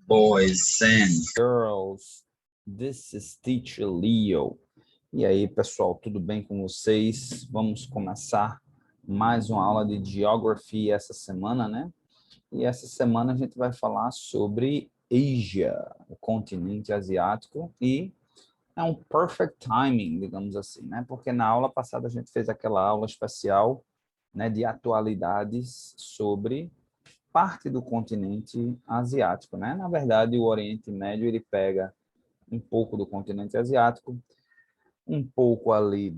Boys and girls, this is Teacher Leo. E aí, pessoal, tudo bem com vocês? Vamos começar mais uma aula de Geography essa semana, né? E essa semana a gente vai falar sobre Ásia, o continente asiático, e é um perfect timing, digamos assim, né? Porque na aula passada a gente fez aquela aula especial, né, de atualidades sobre parte do continente asiático, né? Na verdade, o Oriente Médio ele pega um pouco do continente asiático, um pouco ali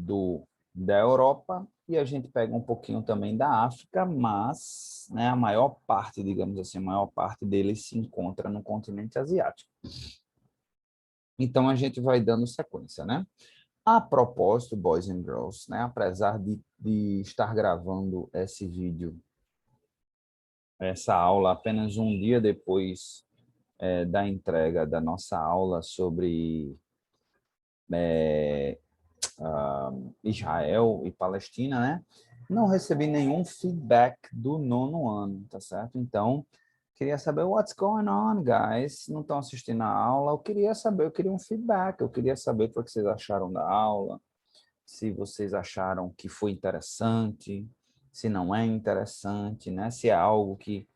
da Europa e a gente pega um pouquinho também da África, mas, né, a maior parte, digamos assim, a maior parte dele se encontra no continente asiático. Então a gente vai dando sequência, né? A propósito, boys and girls, né, apesar de estar gravando esse vídeo, essa aula apenas um dia depois da entrega da nossa aula sobre Israel e Palestina, né? Não recebi nenhum feedback do nono ano, tá certo? Então, queria saber what's going on, guys. Não estão assistindo a aula? Eu queria saber, eu queria um feedback, eu queria saber o que vocês acharam da aula, se vocês acharam que foi interessante, se não é interessante, né? Se é algo que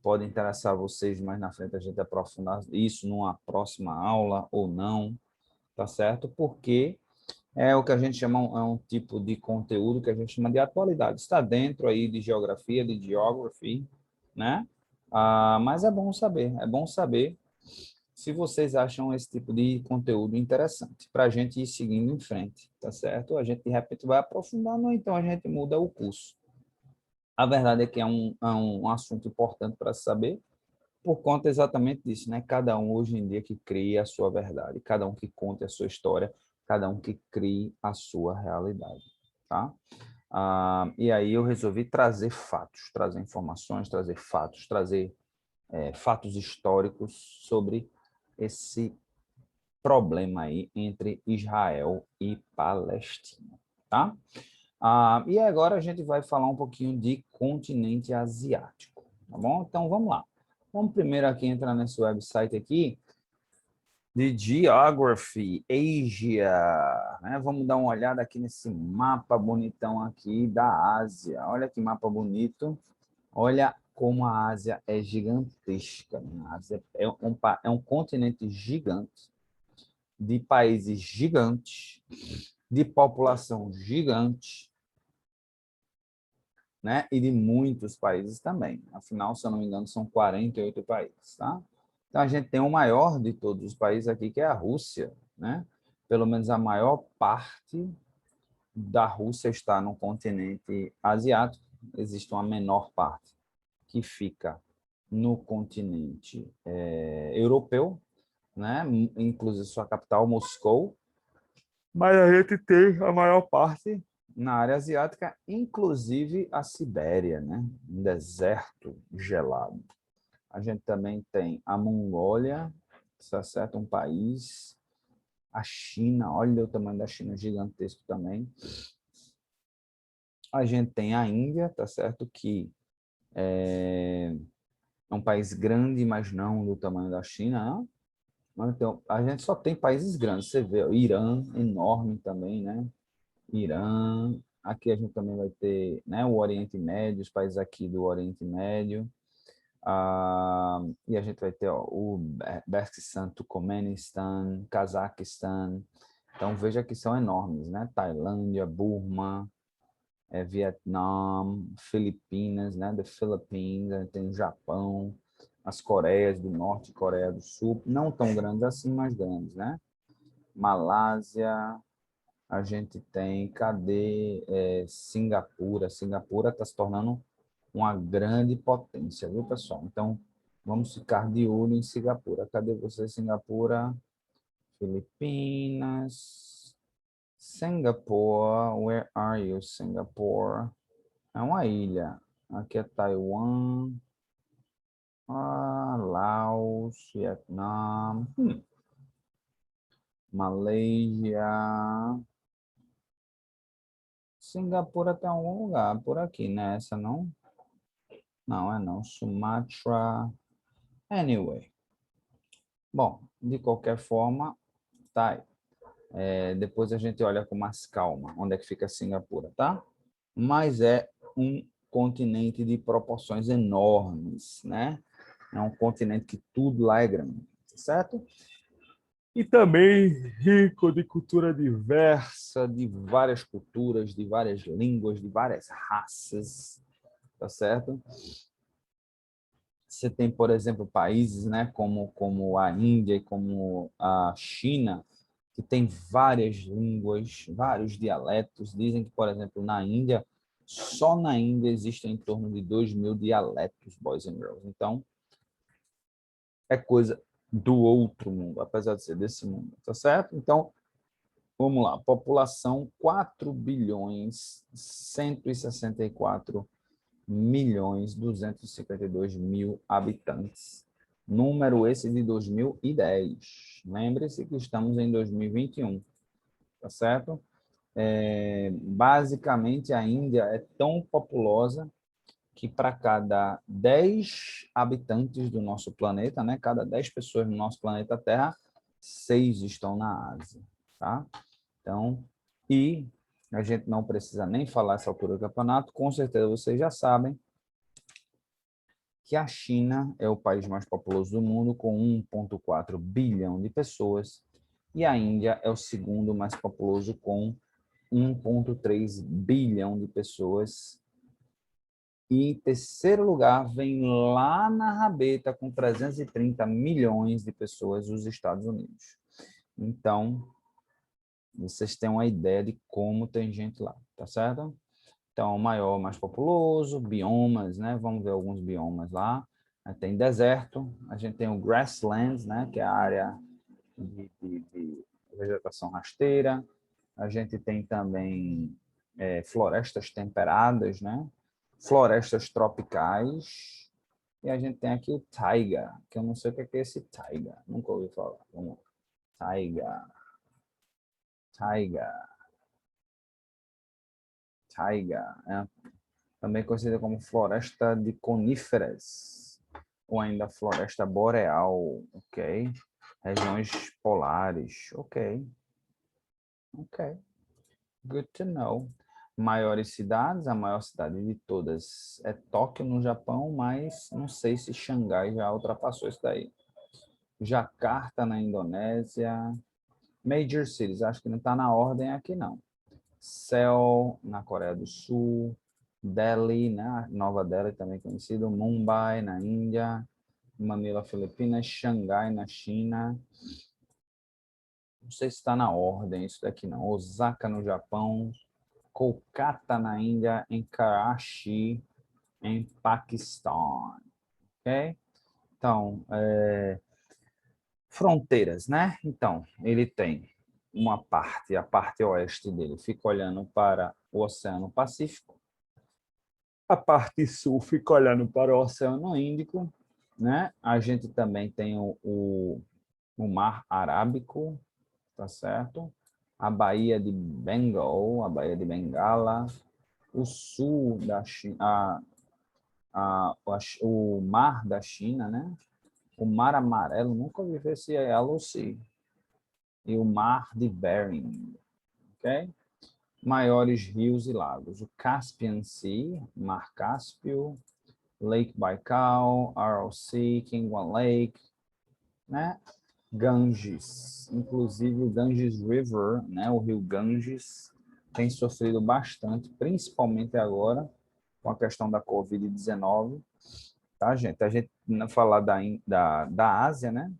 pode interessar vocês mais na frente a gente aprofundar isso numa próxima aula ou não, tá certo? Porque é o que a gente chama, é um tipo de conteúdo que a gente chama de atualidade. Está dentro aí de geografia, de geography, né? Mas é bom saber se vocês acham esse tipo de conteúdo interessante, para a gente ir seguindo em frente, tá certo? A gente, de repente, vai aprofundando, ou então a gente muda o curso. A verdade é que é um assunto importante para saber, por conta exatamente disso, né? Cada um hoje em dia que cria a sua verdade, cada um que conte a sua história, cada um que crie a sua realidade, tá? E aí eu resolvi trazer fatos, trazer informações, trazer fatos, trazer fatos históricos sobre esse problema aí entre Israel e Palestina, tá? E agora a gente vai falar um pouquinho de continente asiático, tá bom? Então vamos lá. Vamos primeiro aqui entrar nesse website aqui de Geography Asia, né? Vamos dar uma olhada aqui nesse mapa bonitão aqui da Ásia. Olha que mapa bonito. Olha como a Ásia é gigantesca, né? A Ásia é um continente gigante, de países gigantes, de população gigante, né? E de muitos países também. Afinal, se eu não me engano, são 48 países, tá? Então, a gente tem o maior de todos os países aqui, que é a Rússia, né? Pelo menos a maior parte da Rússia está no continente asiático. Existe uma menor parte que fica no continente europeu, né? Inclusive sua capital, Moscou. Mas a gente tem a maior parte na área asiática, inclusive a Sibéria, né? Um deserto gelado. A gente também tem a Mongólia, está certo? Um país. A China, olha o tamanho da China, gigantesco também. A gente tem a Índia, tá certo? Que é um país grande, mas não do tamanho da China, né? Então, a gente só tem países grandes. Você vê, o Irã, enorme também, né? Irã. Aqui a gente também vai ter, né, o Oriente Médio, os países aqui do Oriente Médio. E a gente vai ter o Uzbequistão, Turcomenistan, Cazaquistão. Então veja que são enormes, né? Tailândia, Burma, Vietnã, Filipinas, né? The Philippines, a gente tem o Japão, as Coreias do Norte e Coreia do Sul, não tão grandes assim, mas grandes, né? Malásia, a gente tem, cadê Singapura? Singapura está se tornando uma grande potência, viu, pessoal? Então, vamos ficar de olho em Singapura. Cadê você, Singapura? Filipinas. Singapore, where are you, Singapore? É uma ilha. Aqui é Taiwan. Laos, Vietnã. Malásia. Singapura tem algum lugar por aqui, né? Essa não? Não, é não. Sumatra. Anyway. Bom, de qualquer forma, tá aí. Depois a gente olha com mais calma onde é que fica Singapura, tá? Mas é um continente de proporções enormes, né? É um continente que tudo lá é grande, certo? E também rico de cultura diversa, de várias culturas, de várias línguas, de várias raças, tá certo? Você tem, por exemplo, países, né, como a Índia e como a China, que tem várias línguas, vários dialetos. Dizem que, por exemplo, na Índia, só na Índia existem em torno de 2.000 dialetos, boys and girls. Então, é coisa do outro mundo, apesar de ser desse mundo, tá certo? Então, vamos lá. População 4 bilhões 164 milhões 252 mil habitantes. Número esse de 2010. Lembre-se que estamos em 2021, tá certo? Basicamente, a Índia é tão populosa que para cada 10 habitantes do nosso planeta, né, cada 10 pessoas no nosso planeta Terra, 6 estão na Ásia, tá? Então, e a gente não precisa nem falar essa altura do campeonato, com certeza vocês já sabem que a China é o país mais populoso do mundo, com 1,4 bilhão de pessoas, e a Índia é o segundo mais populoso, com 1,3 bilhão de pessoas. E em terceiro lugar, vem lá na rabeta, com 330 milhões de pessoas, os Estados Unidos. Então, vocês têm uma ideia de como tem gente lá, tá certo? Então, o maior, mais populoso, biomas, né? Vamos ver alguns biomas lá. Tem deserto, a gente tem o grasslands, né? Que é a área de vegetação rasteira. A gente tem também florestas temperadas, né? Florestas tropicais. E a gente tem aqui o taiga, que eu não sei o que é esse taiga. Nunca ouvi falar. Vamos lá. Taiga, taiga, taiga. Também conhecida como floresta de coníferas, ou ainda floresta boreal, ok? Regiões polares, ok, ok, good to know. Maiores cidades, a maior cidade de todas é Tóquio, no Japão, mas não sei se Xangai já ultrapassou isso daí. Jakarta, na Indonésia. Major cities, acho que não está na ordem aqui, não. Seul, na Coreia do Sul, Delhi, né? Nova Delhi, também conhecido, Mumbai, na Índia, Manila, Filipinas, Xangai, na China. Não sei se está na ordem isso daqui, não. Osaka, no Japão, Kolkata, na Índia, em Karachi, em Paquistão. Ok? Então, fronteiras, né? Então, ele tem uma parte, a parte oeste dele fica olhando para o Oceano Pacífico, a parte sul fica olhando para o Oceano Índico, né? A gente também tem o Mar Arábico, tá certo? A Baía de Bengal, a Baía de Bengala, o sul da China, o Mar da China, né? O Mar Amarelo, nunca ouvi ver se é Lucy. E o Mar de Bering, ok? Maiores rios e lagos: o Caspian Sea, Mar Cáspio, Lake Baikal, Aral Sea, Kingwan Lake, né? Ganges, inclusive o Ganges River, né? O rio Ganges tem sofrido bastante, principalmente agora com a questão da Covid-19, tá, gente? A gente não falar da Ásia, né?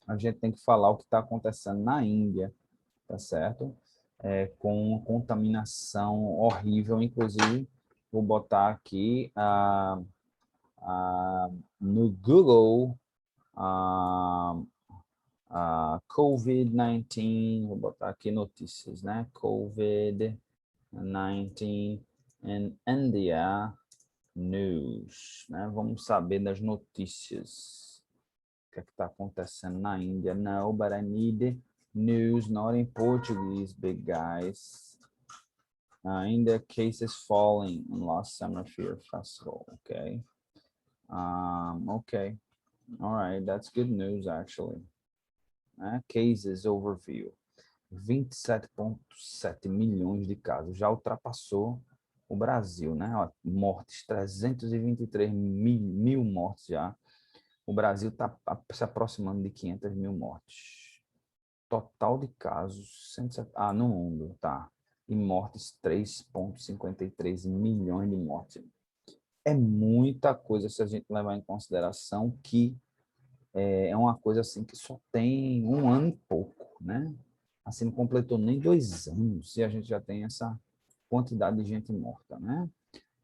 A gente tem que falar o que está acontecendo na Índia, tá certo? Com contaminação horrível, inclusive, vou botar aqui no Google COVID-19, vou botar aqui notícias, né? COVID-19 in India News, né? Vamos saber das notícias. O que é que está acontecendo na Índia? No, but I need news, not in Portuguese, big guys. India cases falling in last summer fear festival, ok? Ok. All right, that's good news, actually. Cases overview. 27,7 milhões de casos. Já ultrapassou o Brasil, né? Ó, mortes, 323 mil mortes já. O Brasil está se aproximando de 500 mil mortes. Total de casos, 170, no mundo, tá. E mortes, 3,53 milhões de mortes. É muita coisa se a gente levar em consideração que é uma coisa assim que só tem um ano e pouco, né? Assim, não completou nem 2 anos e a gente já tem essa quantidade de gente morta, né?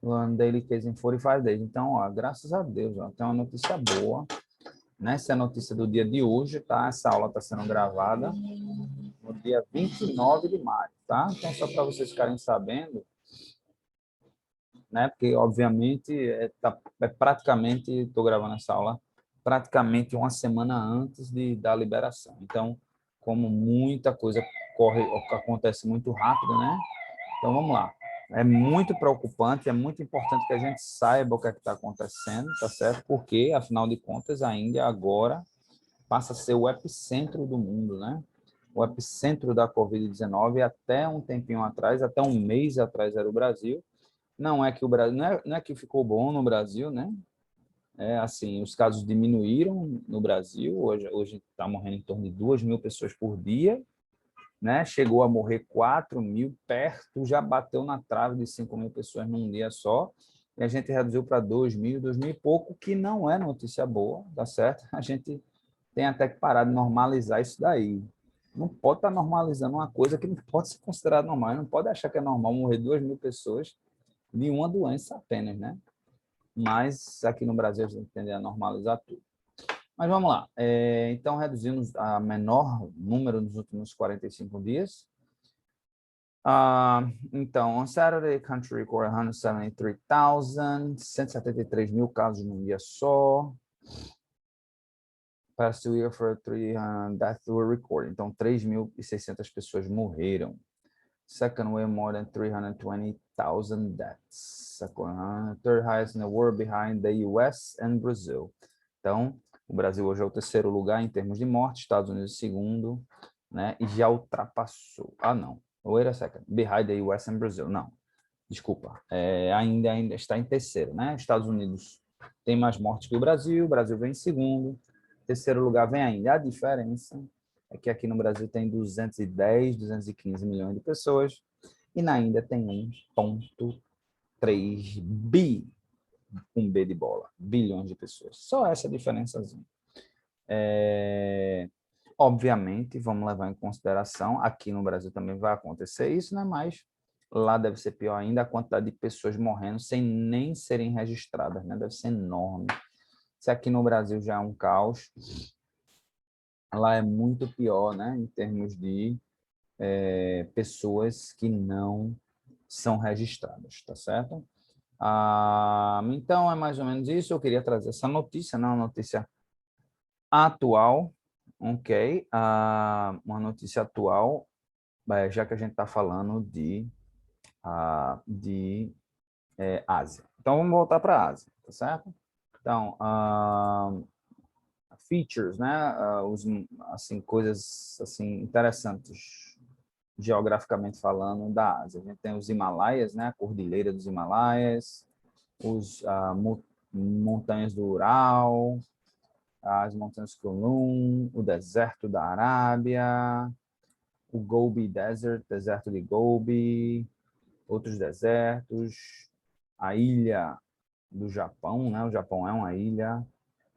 One daily case in 45 days. Então, ó, graças a Deus, ó, tem uma notícia boa, né? Essa é a notícia do dia de hoje, tá? Essa aula está sendo gravada no dia 29 de maio, tá? Então, só para vocês ficarem sabendo, né? Porque, obviamente, praticamente, estou gravando essa aula praticamente uma semana antes da liberação. Então, como muita coisa acontece muito rápido, né? Então, vamos lá. É muito preocupante, é muito importante que a gente saiba o que é que está acontecendo, tá certo? Porque, afinal de contas, a Índia agora passa a ser o epicentro do mundo, né? O epicentro da Covid-19, até um tempinho atrás, até um mês atrás era o Brasil. Não é que o Brasil, não é que ficou bom no Brasil, né? Assim, os casos diminuíram no Brasil, hoje está morrendo em torno de 2.000 pessoas por dia, né? Chegou a morrer 4.000, perto, já bateu na trave de 5.000 pessoas num dia só, e a gente reduziu para 2.000, 2.000 e pouco, que não é notícia boa, tá certo? A gente tem até que parar de normalizar isso daí. Não pode estar normalizando uma coisa que não pode ser considerada normal, não pode achar que é normal morrer 2.000 pessoas de uma doença apenas, né? Mas aqui no Brasil a gente tende a normalizar tudo. Mas vamos lá. Então, reduzimos a menor número nos últimos 45 dias. Então, on Saturday, country recorded 173 mil casos num dia só. Past year for 300 deaths were recorded. Então, 3.600 pessoas morreram. Second wave, more than 320,000 deaths. Third highest in the world behind the US and Brazil. Então, o Brasil hoje é o terceiro lugar em termos de morte, Estados Unidos segundo, né? E já ultrapassou. Não. Wait a second. Behind the US and Brazil. Não. Desculpa. Ainda está em terceiro, né? Estados Unidos tem mais mortes que o Brasil vem em segundo. Terceiro lugar vem ainda. A diferença é que aqui no Brasil tem 210, 215 milhões de pessoas e na Índia tem 1,3 bi, com B de bola, bilhões de pessoas. Só essa diferençazinha. Obviamente, vamos levar em consideração, aqui no Brasil também vai acontecer isso, né? Mas lá deve ser pior ainda a quantidade de pessoas morrendo sem nem serem registradas, né? Deve ser enorme. Se aqui no Brasil já é um caos, lá é muito pior, né? Em termos de pessoas que não são registradas, tá certo? Então, é mais ou menos isso. Eu queria trazer essa notícia, né? Uma notícia atual, ok? Uma notícia atual, já que a gente está falando de Ásia. Então, vamos voltar para a Ásia, tá certo? Então, features, né? Assim, coisas assim, interessantes, geograficamente falando, da Ásia. A gente tem os Himalaias, né? A Cordilheira dos Himalaias, os montanhas do Ural, as montanhas Kulum, o deserto da Arábia, o Gobi Desert, deserto de Gobi, outros desertos, a ilha do Japão, né? O Japão é uma ilha,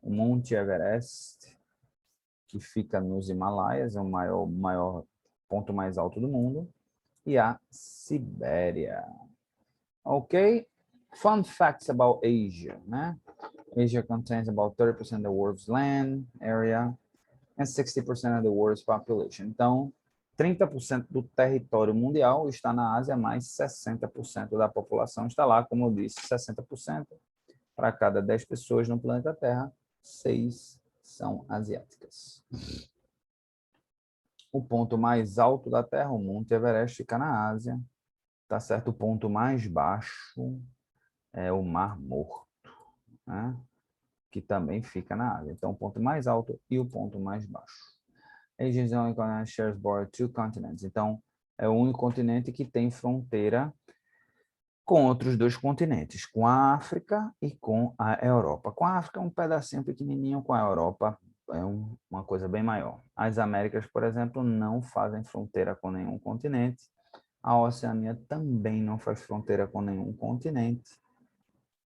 o Monte Everest, que fica nos Himalaias, é o maior ponto mais alto do mundo, e a Sibéria. Ok? Fun facts about Asia, né? Asia contains about 30% of the world's land area and 60% of the world's population. Então, 30% do território mundial está na Ásia, mais 60% da população está lá. Como eu disse, 60% para cada 10 pessoas no planeta Terra, 6 são asiáticas. O ponto mais alto da Terra, o Monte Everest, fica na Ásia. Tá certo? O ponto mais baixo é o Mar Morto, né? que também fica na Ásia. Então, o ponto mais alto e o ponto mais baixo. Asia is the only continent that shares border two continents. Então, é o único continente que tem fronteira com outros dois continentes, com a África e com a Europa. Com a África é um pedacinho pequenininho, com a Europa é uma coisa bem maior. As Américas, por exemplo, não fazem fronteira com nenhum continente. A Oceania também não faz fronteira com nenhum continente.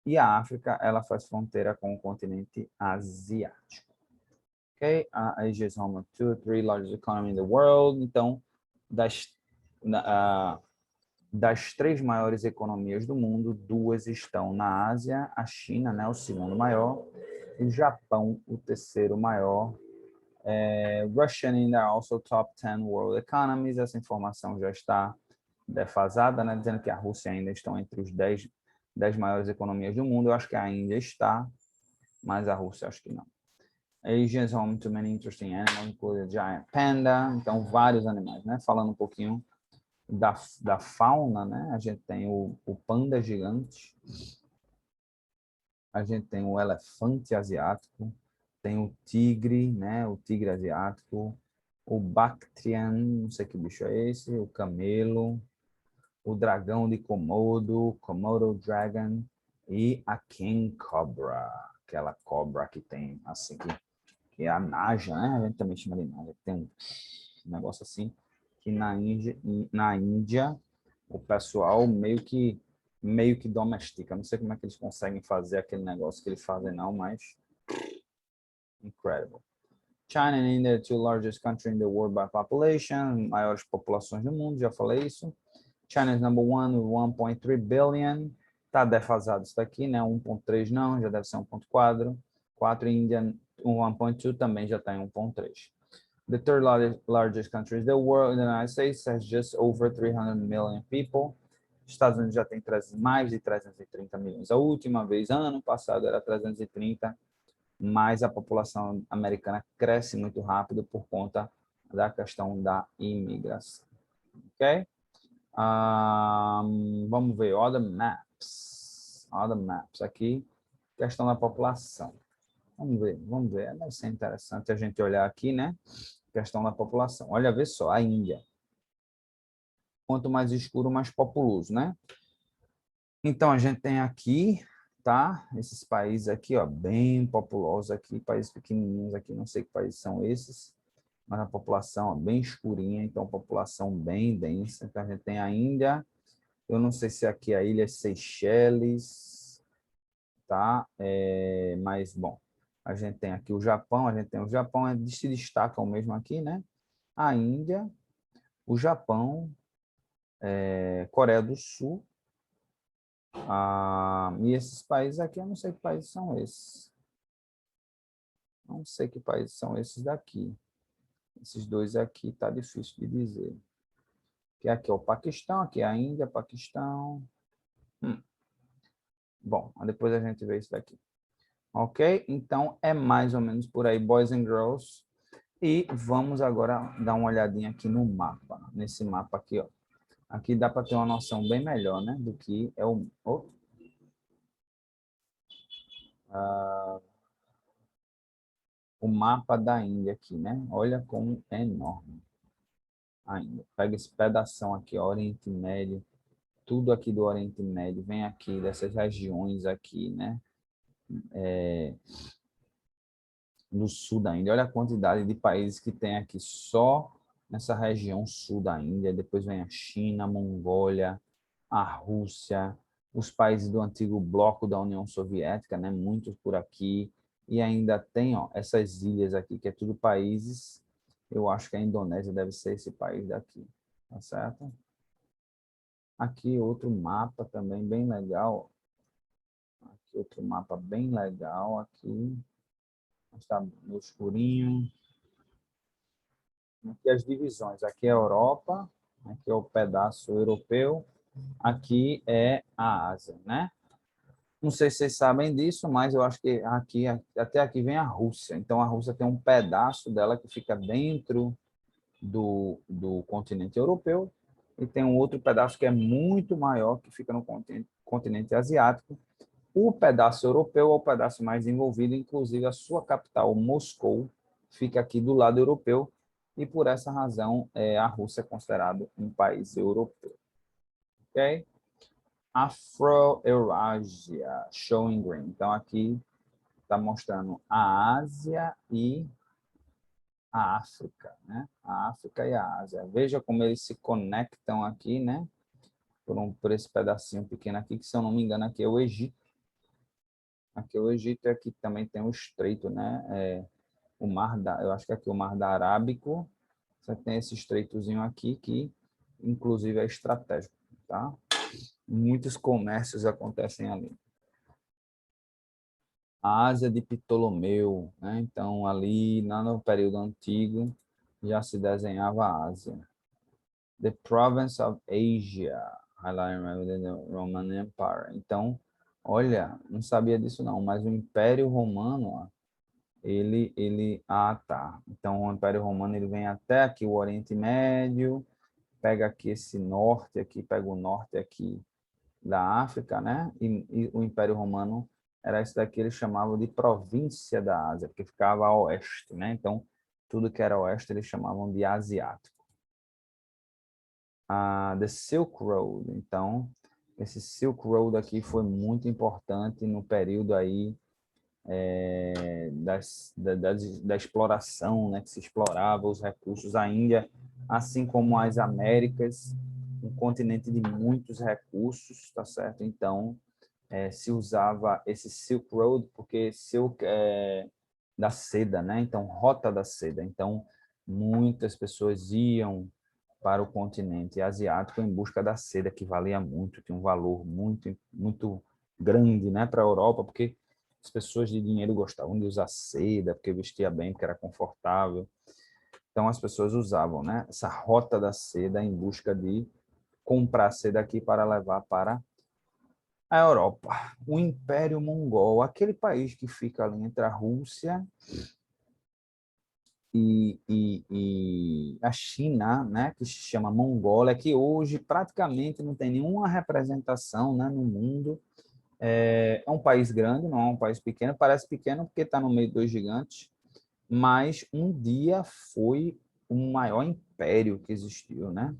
E a África, ela faz fronteira com o continente asiático. Ok? A Asia is home to three largest economies in the world. Então, das três maiores economias do mundo, duas estão na Ásia, a China, né, o segundo maior, o Japão, o terceiro maior. Russia and India are also top 10 world economies. Essa informação já está defasada, né, dizendo que a Rússia ainda estão entre os 10 maiores economias do mundo. Eu acho que a Índia está, mas a Rússia acho que não. Asia is home to many interesting animals, including a giant panda. Então, vários animais, né? Falando um pouquinho da fauna, né? A gente tem o panda gigante, a gente tem o elefante asiático, tem o tigre, né? O tigre asiático, o Bactrian, não sei que bicho é esse, o camelo, o dragão de Komodo, Komodo Dragon e a King Cobra, aquela cobra que tem assim que é a Naja, né? A gente também chama de Naja, tem um negócio assim que na Índia o pessoal meio que domestica. Não sei como é que eles conseguem fazer aquele negócio que eles fazem não, mas incredible. China and India are the two largest countries in the world by population, maiores populações do mundo, já falei isso. China is number one with 1.3 billion. Tá defasado isso daqui, né? 1.3 não, já deve ser 1.4. 4 Índia 1.2 também já está em 1.3. The third largest country in the world, the United States, has just over 300 million people. Estados Unidos já tem mais de 330 milhões. A última vez, ano passado, era 330, mas a população americana cresce muito rápido por conta da questão da imigração. Ok? Vamos ver, other maps. Other maps aqui, questão da população. Vamos ver. Deve ser interessante a gente olhar aqui, né? Questão da população. Olha, vê só, a Índia. Quanto mais escuro, mais populoso, né? Então, a gente tem aqui, tá? Esses países aqui, ó, bem populosos aqui, países pequenininhos aqui, não sei que países são esses, mas a população ó, bem escurinha, então população bem densa. Então, a gente tem a Índia, eu não sei se aqui é a Ilha Seychelles, tá? Mas, bom, a gente tem aqui o Japão, se destacam mesmo aqui, né? A Índia, o Japão, Coreia do Sul, e esses países aqui, eu não sei que países são esses. Não sei que países são esses daqui. Esses dois aqui tá difícil de dizer. Que aqui é o Paquistão, aqui é a Índia, Paquistão. Bom, depois a gente vê isso daqui. Ok? Então, é mais ou menos por aí, boys and girls. E vamos agora dar uma olhadinha aqui no mapa. Nesse mapa aqui, ó. Aqui dá para ter uma noção bem melhor, né? Do que é o... o mapa da Índia aqui, né? Olha como é enorme a Índia. Pega esse pedação aqui, ó, Oriente Médio, tudo aqui do Oriente Médio, vem aqui dessas regiões aqui, né? No sul da Índia. Olha a quantidade de países que tem aqui só nessa região sul da Índia. Depois vem a China, a Mongólia, a Rússia, os países do antigo bloco da União Soviética, né? Muitos por aqui. E ainda tem ó, essas ilhas aqui, que é tudo países. Eu acho que a Indonésia deve ser esse país daqui, tá certo? Aqui outro mapa também bem legal. Aqui outro mapa bem legal aqui. Está no escurinho. Aqui as divisões. Aqui é a Europa, aqui é o pedaço europeu, aqui é a Ásia, né? Não sei se vocês sabem disso, mas eu acho que aqui, até aqui vem a Rússia. Então, a Rússia tem um pedaço dela que fica dentro do continente europeu e tem um outro pedaço que é muito maior, que fica no continente asiático. O pedaço europeu é o pedaço mais desenvolvido, inclusive a sua capital, Moscou, fica aqui do lado europeu, e por essa razão a Rússia é considerada um país europeu. Ok? Afro-Eurasia, showing green. Então, aqui está mostrando a Ásia e a África, né? A África e a Ásia. Veja como eles se conectam aqui, né? Por esse pedacinho pequeno aqui, que se eu não me engano, aqui é o Egito. Aqui é o Egito, aqui também tem o estreito, né? O mar da, eu acho que aqui é o mar da Arábico. Você tem esse estreitozinho aqui que, inclusive, é estratégico, tá? Muitos comércios acontecem ali. A Ásia de Ptolomeu, né? Então, ali, lá no período antigo, já se desenhava a Ásia. The province of Asia, highlighting the Roman Empire. Então, olha, não sabia disso não, mas o Império Romano, ó, tá. Então, o Império Romano, ele vem até aqui, o Oriente Médio, pega aqui esse norte aqui, pega o norte aqui da África, né? E o Império Romano era isso daqui, eles chamavam de província da Ásia, porque ficava a oeste, né? Então, tudo que era oeste, eles chamavam de asiático. The Silk Road. Então, esse Silk Road aqui foi muito importante no período aí da exploração, né, que se explorava os recursos. A Índia, assim como as Américas, um continente de muitos recursos, tá certo? Então, se usava esse Silk Road, porque Silk é da seda, né? Então, rota da seda. Então, muitas pessoas iam para o continente asiático em busca da seda, que valia muito, tinha um valor muito, muito grande, né, para a Europa, porque as pessoas de dinheiro gostavam de usar seda, porque vestia bem, porque era confortável. Então, as pessoas usavam, né, essa rota da seda em busca de comprar seda aqui para levar para a Europa. O Império Mongol, aquele país que fica ali entre a Rússia e a China, né, que se chama Mongólia, que hoje praticamente não tem nenhuma representação, né, no mundo. É um país grande, não é um país pequeno, parece pequeno porque está no meio dos gigantes, mas um dia foi o maior império que existiu, né?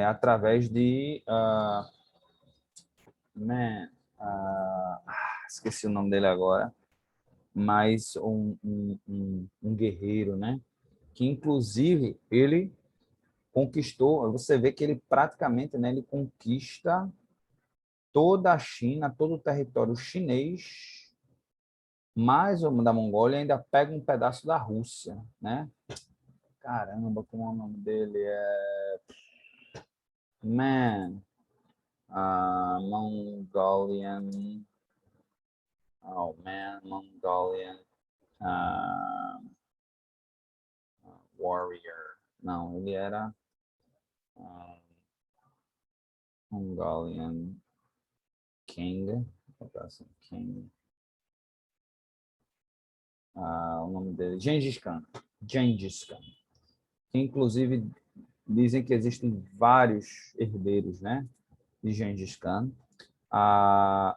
Através de... né, esqueci o nome dele agora, mas um guerreiro, né? Que inclusive ele conquistou, você vê que ele praticamente, né, ele conquista toda a China, todo o território chinês, mais o da Mongólia, ainda pega um pedaço da Rússia, né? Caramba, como é o nome dele? Mongolian, oh man, Mongolian uh, warrior. Não, ele era uh, Mongolian king, assim, king. O nome dele, Gengis Khan. Gengis Khan. Que, inclusive, dizem que existem vários herdeiros, né, de Gengis Khan.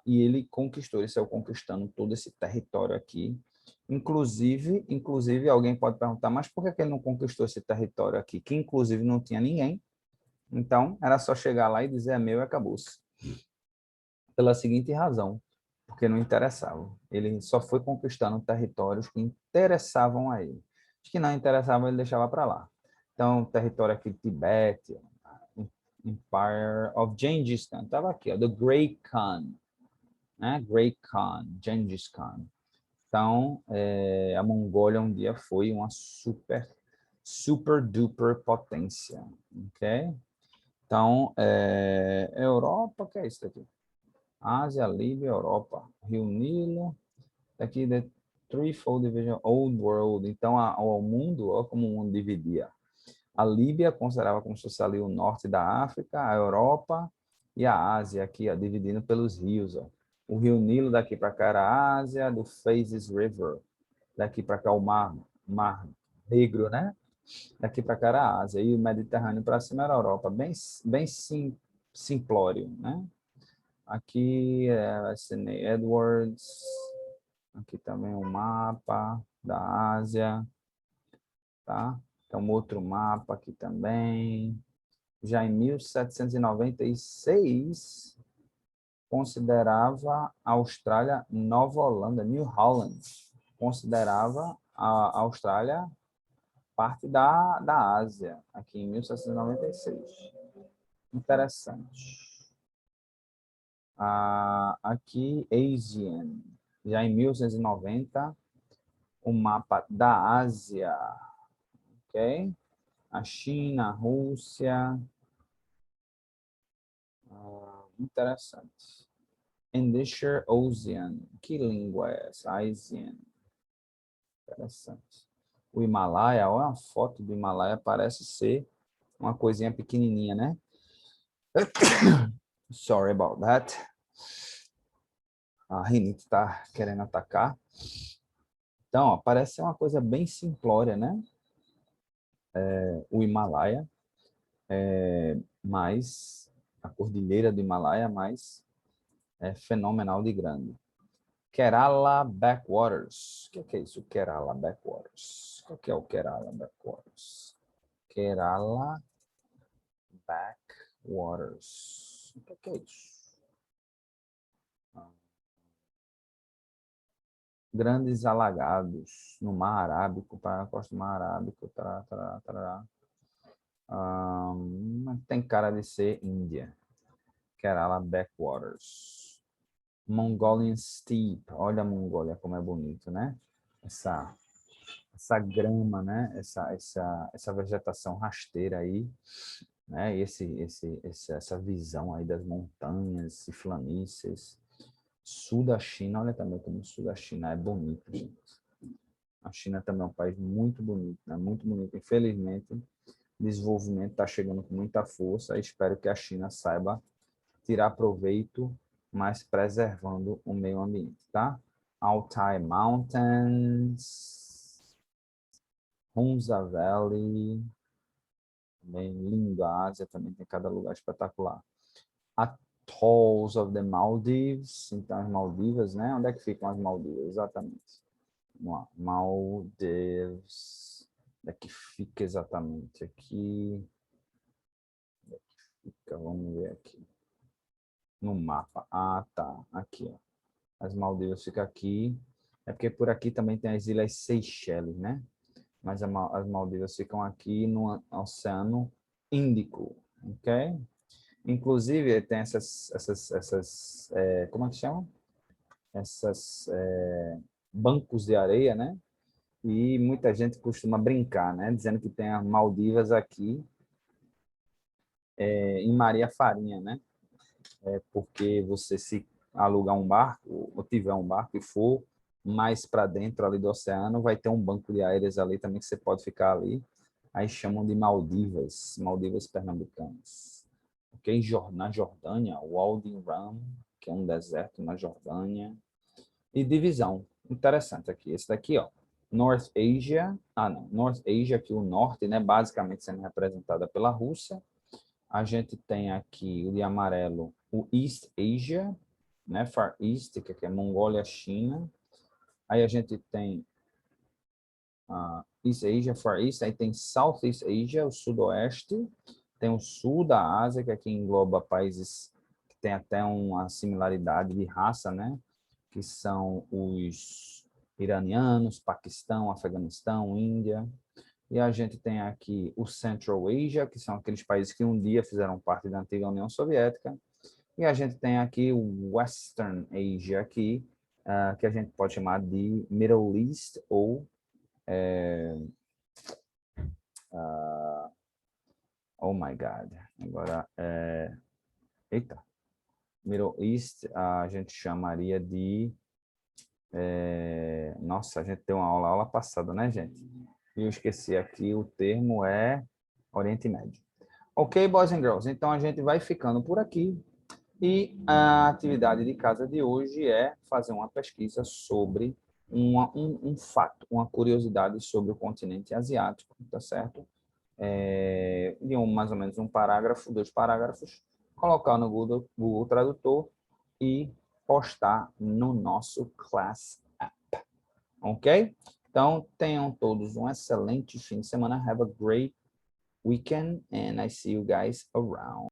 E ele conquistou, ele saiu conquistando todo esse território aqui. Inclusive, alguém pode perguntar, mas por que ele não conquistou esse território aqui? Que, inclusive, não tinha ninguém. Então, era só chegar lá e dizer é meu e acabou-se. Pela seguinte razão, porque não interessava. Ele só foi conquistando territórios que interessavam a ele. Os que não interessavam, ele deixava para lá. Então, território aqui, Tibete, Empire of Gengis Khan, estava aqui, ó, The Great Khan, né? Great Khan, Gengis Khan. Então, a Mongólia um dia foi uma super duper potência, ok? Então, Europa, o que é isso daqui? Ásia, Líbia, Europa, Rio Nilo, aqui the Threefold Division, Old World. Então, o mundo, ó, como o mundo dividia. A Líbia considerava como se fosse ali o norte da África, a Europa e a Ásia, aqui, ó, dividindo pelos rios. Ó. O Rio Nilo daqui para cá era a Ásia, do Phasis River. Daqui para cá o Mar Negro, né? Daqui para cá era a Ásia. E o Mediterrâneo para cima era a Europa. Bem simplório, né? Aqui é Sidney Edwards. Aqui também um mapa da Ásia, tá? Então, outro mapa aqui também. Já em 1796, considerava a Austrália Nova Holanda, New Holland. Considerava a Austrália parte da Ásia, aqui em 1796. Interessante. Aqui, Asian. Já em 1890, o mapa da Ásia. Ok? A China, a Rússia. Interessante. Indisher Ocean. Que língua é essa? Asian. Interessante. O Himalaia, olha uma foto do Himalaia, parece ser uma coisinha pequenininha, né? Sorry about that. A rinite está querendo atacar. Então, ó, parece ser uma coisa bem simplória, né? O Himalaia, mas a cordilheira do Himalaia, mas é fenomenal de grande. Kerala Backwaters. O que é isso? Kerala Backwaters. O que é o Kerala Backwaters? Kerala Backwaters. O que é isso? Grandes alagados no Mar Arábico, para a costa do Mar Arábico. Tem cara de ser Índia. Kerala Backwaters. Mongolian Steppe. Olha a Mongólia como é bonito, né? Essa grama, né? Essa vegetação rasteira aí, né? Essa visão aí das montanhas e planícies. Sul da China, olha também como o sul da China é bonito, gente. A China também é um país muito bonito, né? Muito bonito. Infelizmente, o desenvolvimento está chegando com muita força. Espero que a China saiba tirar proveito, mas preservando o meio ambiente, tá? Altai Mountains, Hunza Valley, bem lindo, a Ásia também tem cada lugar espetacular. Atolls of the Maldives, então as Maldivas, né? Onde é que ficam as Maldivas? Exatamente. Vamos lá. Maldives, onde é que fica exatamente? Aqui, onde é que fica? Vamos ver aqui. No mapa. Ah, tá. Aqui, ó. As Maldivas ficam aqui. É porque por aqui também tem as Ilhas Seychelles, né? Mas as Maldivas ficam aqui no Oceano Índico, ok? Inclusive, tem como é que chama? Essas bancos de areia, né? E muita gente costuma brincar, né? Dizendo que tem as Maldivas aqui em Maria Farinha, né? Porque você se alugar um barco, ou tiver um barco e for mais para dentro ali do oceano, vai ter um banco de areias ali também que você pode ficar ali. Aí chamam de Maldivas, Maldivas pernambucanas. Ok? Na Jordânia, Wadi Rum, que é um deserto na Jordânia. E divisão, interessante aqui. Esse daqui, ó, North Asia, não, North Asia, aqui o norte, né, basicamente sendo representada pela Rússia. A gente tem aqui o de amarelo, o East Asia, né, Far East, que é Mongólia, China. Aí a gente tem East Asia, Far East, aí tem Southeast Asia, o sudoeste. Tem o sul da Ásia, que aqui engloba países que tem até uma similaridade de raça, né? Que são os iranianos, Paquistão, Afeganistão, Índia. E a gente tem aqui o Central Asia, que são aqueles países que um dia fizeram parte da antiga União Soviética. E a gente tem aqui o Western Asia, aqui, que a gente pode chamar de Middle East ou oh my God. Agora, eita. Middle East, a gente chamaria de... nossa, a gente tem uma aula passada, né, gente? E eu esqueci aqui, o termo é Oriente Médio. Ok, boys and girls, então a gente vai ficando por aqui. E a atividade de casa de hoje é fazer uma pesquisa sobre um fato, uma curiosidade sobre o continente asiático, tá certo? De mais ou menos um parágrafo, 2 parágrafos, colocar no Google Tradutor e postar no nosso Class App, ok? Então, tenham todos um excelente fim de semana. Have a great weekend and I see you guys around.